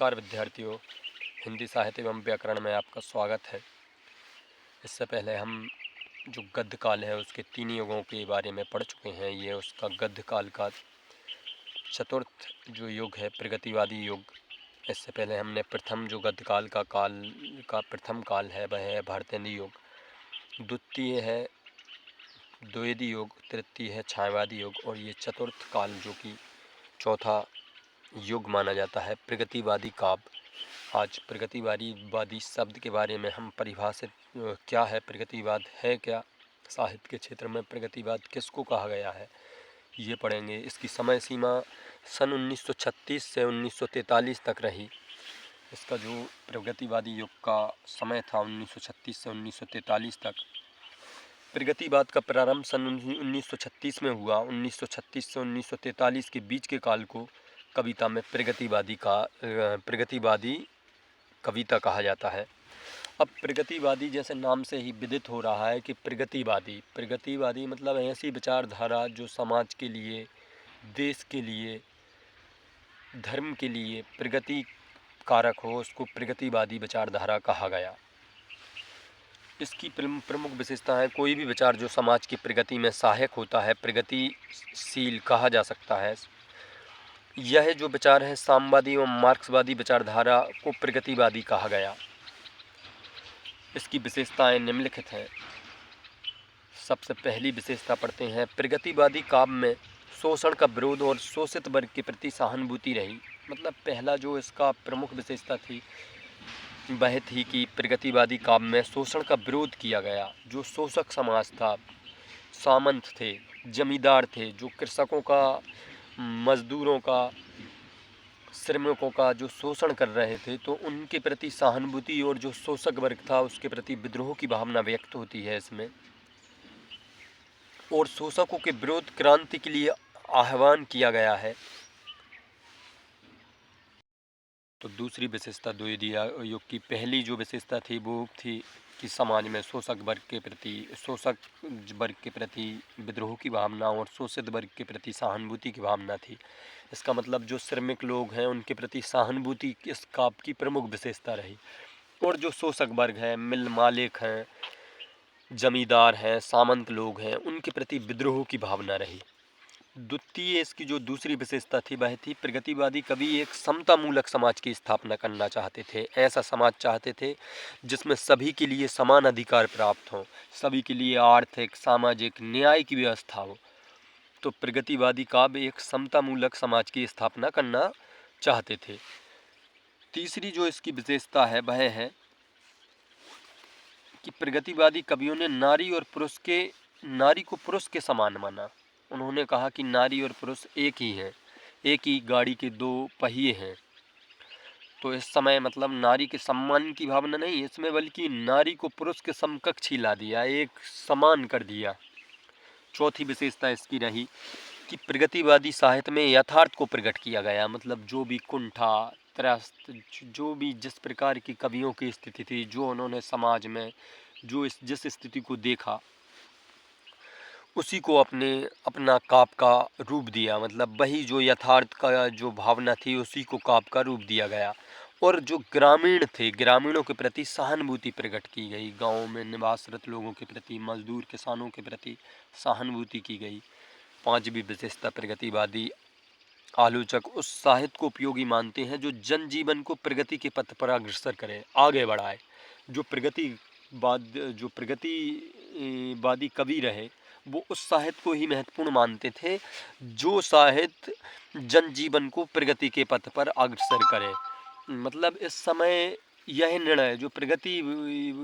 नमस्कार विद्यार्थियों, हिंदी साहित्य एवं व्याकरण में आपका स्वागत है। इससे पहले हम जो गद्य काल है उसके 3 युगों के बारे में पढ़ चुके हैं। ये उसका गद्य काल का चतुर्थ जो युग है प्रगतिवादी युग। इससे पहले हमने प्रथम जो गद्य काल का प्रथम काल है वह है भारतेंदु युग, द्वितीय है द्विवेदी युग, तृतीय है छायावादी युग और ये चतुर्थ काल जो कि चौथा युग माना जाता है प्रगतिवादी काव्य। आज प्रगतिवादी शब्द के बारे में हम परिभाषित क्या है प्रगतिवाद है क्या, साहित्य के क्षेत्र में प्रगतिवाद किसको कहा गया है ये पढ़ेंगे। इसकी समय सीमा सन 1936 से 1943 तक रही। इसका जो प्रगतिवादी युग का समय था 1936 से 1943 तक। प्रगतिवाद का प्रारंभ सन 1936 में हुआ। 1936 से 1943 के बीच के काल को कविता में प्रगतिवादी कविता कहा जाता है। अब प्रगतिवादी जैसे नाम से ही विदित हो रहा है कि प्रगतिवादी मतलब ऐसी विचारधारा जो समाज के लिए, देश के लिए, धर्म के लिए प्रगति कारक हो, उसको प्रगतिवादी विचारधारा कहा गया। इसकी प्रमुख विशेषताएं, कोई भी विचार जो समाज की प्रगति में सहायक होता है प्रगतिशील कहा जा सकता है। यह जो विचार है साम्यवादी एवं मार्क्सवादी विचारधारा को प्रगतिवादी कहा गया। इसकी विशेषताएं निम्नलिखित हैं। सबसे पहली विशेषता पढ़ते हैं, प्रगतिवादी काव्य में शोषण का विरोध और शोषित वर्ग के प्रति सहानुभूति रही। मतलब पहला जो इसका प्रमुख विशेषता थी वह थी कि प्रगतिवादी काव्य में शोषण का विरोध किया गया। जो शोषक समाज था, सामंत थे, जमींदार थे, जो कृषकों का, मजदूरों का, श्रमिकों का जो शोषण कर रहे थे, तो उनके प्रति सहानुभूति और जो शोषक वर्ग था उसके प्रति विद्रोह की भावना व्यक्त होती है इसमें। और शोषकों के विरोध क्रांति के लिए आह्वान किया गया है। तो दूसरी विशेषता द्विवेदी युग की पहली जो विशेषता थी वो थी कि समाज में शोषक वर्ग के प्रति विद्रोह की भावना और शोषित वर्ग के प्रति सहानुभूति की भावना थी। इसका मतलब जो श्रमिक लोग हैं उनके प्रति सहानुभूति इस काव्य की प्रमुख विशेषता रही। और जो शोषक वर्ग है, मिल मालिक हैं, जमींदार हैं, सामंत लोग हैं, उनके प्रति विद्रोह की भावना रही। द्वितीय इसकी जो दूसरी विशेषता थी वह थी प्रगतिवादी कवि एक समतामूलक समाज की स्थापना करना चाहते थे। ऐसा समाज चाहते थे जिसमें सभी के लिए समान अधिकार प्राप्त हों, सभी के लिए आर्थिक, सामाजिक न्याय की व्यवस्था हो। तो प्रगतिवादी काव्य एक समतामूलक समाज की स्थापना करना चाहते थे। तीसरी जो इसकी विशेषता है वह है कि प्रगतिवादी कवियों ने नारी को पुरुष के समान माना। उन्होंने कहा कि नारी और पुरुष एक ही हैं, एक ही गाड़ी के दो पहिए हैं। तो इस समय मतलब नारी के सम्मान की भावना नहीं इसमें, बल्कि नारी को पुरुष के समकक्ष ही ला दिया, एक समान कर दिया। चौथी विशेषता इसकी रही कि प्रगतिवादी साहित्य में यथार्थ को प्रकट किया गया। मतलब जो भी कुंठा, त्रस्त, जो भी जिस प्रकार की कवियों की स्थिति थी, जो उन्होंने समाज में जिस स्थिति को देखा उसी को अपना काव्य का रूप दिया। मतलब वही जो यथार्थ का जो भावना थी उसी को काव्य का रूप दिया गया। और जो ग्रामीण थे, ग्रामीणों के प्रति सहानुभूति प्रकट की गई, गाँव में निवासरत लोगों के प्रति, मजदूर किसानों के प्रति सहानुभूति की गई। पांचवी विशेषता, प्रगतिवादी आलोचक उस साहित्य को उपयोगी मानते हैं जो जनजीवन को प्रगति के पथ पर अग्रसर करे, आगे बढ़ाए। जो प्रगतिवादी कवि रहे वो उस साहित्य को ही महत्वपूर्ण मानते थे जो साहित्य जनजीवन को प्रगति के पथ पर अग्रसर करे। मतलब इस समय यह निर्णय जो प्रगतिवादी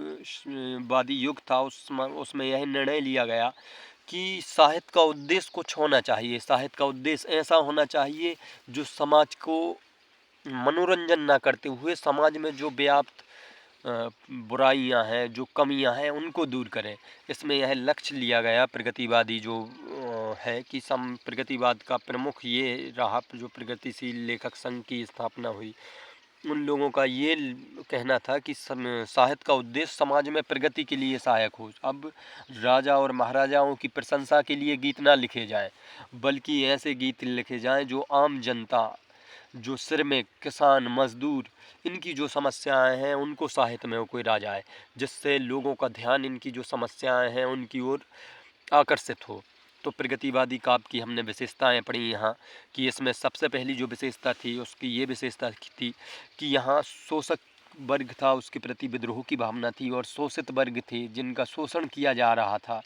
युग था उसमें यह निर्णय लिया गया कि साहित्य का उद्देश्य कुछ होना चाहिए। साहित्य का उद्देश्य ऐसा होना चाहिए जो समाज को मनोरंजन ना करते हुए समाज में जो व्याप्त बुराइयां हैं, जो कमियां हैं, उनको दूर करें। इसमें यह लक्ष्य लिया गया प्रगतिवादी जो है कि प्रगतिवाद का प्रमुख ये रहा, जो प्रगतिशील लेखक संघ की स्थापना हुई, उन लोगों का ये कहना था कि साहित्य का उद्देश्य समाज में प्रगति के लिए सहायक हो। अब राजा और महाराजाओं की प्रशंसा के लिए गीत ना लिखे जाएं, बल्कि ऐसे गीत लिखे जाएं जो आम जनता, जो श्रमिक, किसान, मजदूर, इनकी जो समस्याएं हैं उनको साहित्य में उकेरा जाए, जिससे लोगों का ध्यान इनकी जो समस्याएं हैं उनकी ओर आकर्षित हो। तो प्रगतिवादी काव्य की हमने विशेषताएं पढ़ी यहाँ, कि इसमें सबसे पहली जो विशेषता थी उसकी ये विशेषता थी कि यहाँ शोषक वर्ग था, उसके प्रति विद्रोह की भावना थी, और शोषित वर्ग थे जिनका शोषण किया जा रहा था,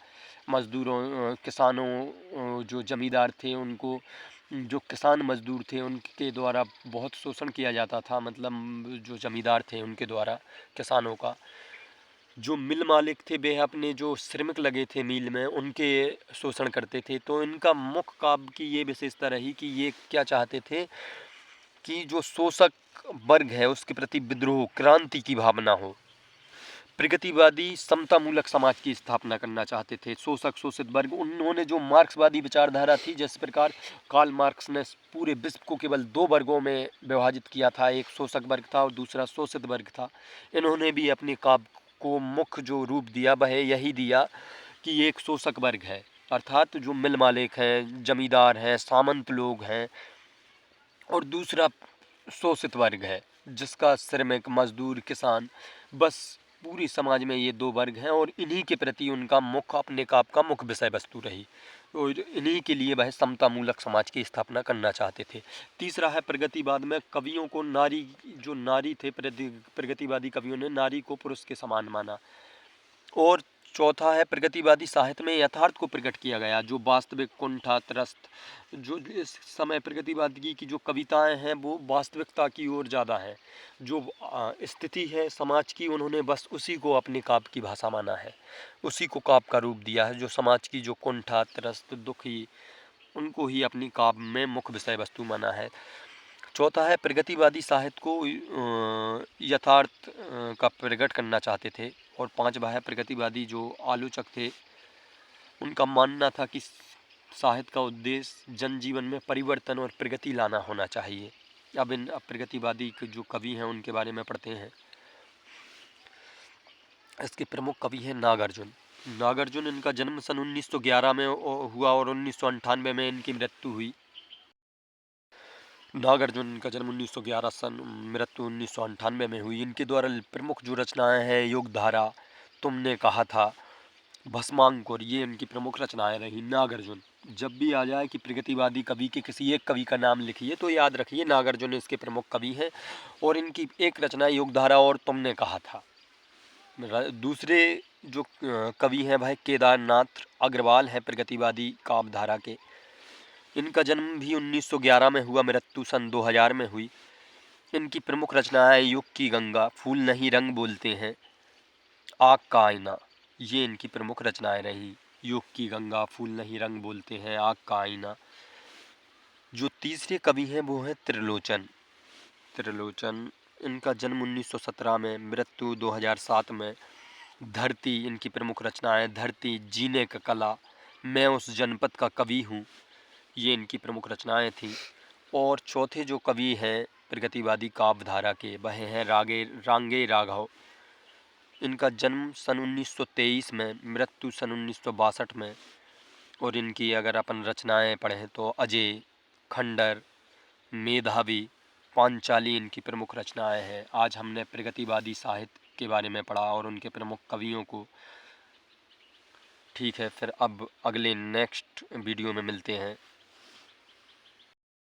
मजदूरों, किसानों, जो जमींदार थे उनको, जो किसान मजदूर थे उनके द्वारा बहुत शोषण किया जाता था, मतलब जो जमींदार थे उनके द्वारा किसानों का। जो मिल मालिक थे वे अपने जो श्रमिक लगे थे मिल में उनके शोषण करते थे। तो इनका मुख्य काव्य की ये विशेषता रही कि ये क्या चाहते थे कि जो शोषक वर्ग है उसके प्रति विद्रोह, क्रांति की भावना हो। प्रगतिवादी समतामूलक समाज की स्थापना करना चाहते थे। शोषक शोषित वर्ग, उन्होंने जो मार्क्सवादी विचारधारा थी, जिस प्रकार कार्ल मार्क्स ने पूरे विश्व को केवल दो वर्गों में विभाजित किया था, एक शोषक वर्ग था और दूसरा शोषित वर्ग था, इन्होंने भी अपने काव्य को मुख्य जो रूप दिया वह यही दिया कि एक शोषक वर्ग है, अर्थात जो मिल मालिक हैं, जमींदार हैं, सामंत लोग हैं, और दूसरा शोषित वर्ग है जिसका श्रमिक, मजदूर, किसान, बस पूरी समाज में ये दो वर्ग हैं, और इन्हीं के प्रति उनका मुख्य, अपने काव्य का मुख्य विषय वस्तु रही, और इन्हीं के लिए वह समतामूलक समाज की स्थापना करना चाहते थे। तीसरा है, प्रगतिवाद में कवियों को नारी, जो नारी थे, प्रगतिवादी कवियों ने नारी को पुरुष के समान माना। और चौथा है, प्रगतिवादी साहित्य में यथार्थ को प्रकट किया गया, जो वास्तविक, कुंठा, त्रस्त, जो इस समय प्रगतिवादी की जो कविताएं हैं वो वास्तविकता की ओर ज़्यादा है, जो स्थिति है समाज की, उन्होंने बस उसी को अपने काव्य की भाषा माना है, उसी को काव्य का रूप दिया है। जो समाज की जो कुंठा, त्रस्त, दुखी, उनको ही अपनी काव्य में मुख्य विषय वस्तु माना है। चौथा है, प्रगतिवादी साहित्य को यथार्थ का प्रकट करना चाहते थे। और पांचवा है, प्रगतिवादी जो आलोचक थे उनका मानना था कि साहित्य का उद्देश्य जनजीवन में परिवर्तन और प्रगति लाना होना चाहिए। अब प्रगतिवादी जो कवि हैं उनके बारे में पढ़ते हैं। इसके प्रमुख कवि हैं नागार्जुन। नागार्जुन, इनका जन्म सन 1911 में हुआ और 1998 में इनकी मृत्यु हुई। नागार्जुन का जन्म 1911 सन, मृत्यु 1998 में हुई। इनके द्वारा प्रमुख जो रचनाएं हैं, युगधारा, तुमने कहा था, भस्मांकुर, ये इनकी प्रमुख रचनाएं रही। नागार्जुन, जब भी आ जाए कि प्रगतिवादी कवि के किसी एक कवि का नाम लिखिए तो याद रखिए नागार्जुन इसके प्रमुख कवि हैं, और इनकी एक रचना युगधारा और तुमने कहा था। दूसरे जो कवि हैं भाई केदारनाथ अग्रवाल हैं, प्रगतिवादी काव्यधारा के। इनका जन्म भी 1911 में हुआ, मृत्यु सन 2000 में हुई। इनकी प्रमुख रचनाएं युग की गंगा, फूल नहीं रंग बोलते हैं, आग का आईना, ये इनकी प्रमुख रचनाएं रही। युग की गंगा, फूल नहीं रंग बोलते हैं, आग का आईना। जो तीसरे कवि हैं वो हैं त्रिलोचन। त्रिलोचन, इनका जन्म 1917 में, मृत्यु 2007 में। धरती, इनकी प्रमुख रचनाएं धरती, जीने का कला, मैं उस जनपद का कवि हूँ, ये इनकी प्रमुख रचनाएं थीं। और चौथे जो कवि हैं प्रगतिवादी काव्यधारा के, वह हैं रांगे राघव। इनका जन्म सन 1923 में, मृत्यु सन 1962 में। और इनकी अगर अपन रचनाएं पढ़ें तो अजय, खंडर, मेधावी, पांचाली इनकी प्रमुख रचनाएं हैं। आज हमने प्रगतिवादी साहित्य के बारे में पढ़ा और उनके प्रमुख कवियों को। ठीक है, फिर अब अगले नेक्स्ट वीडियो में मिलते हैं।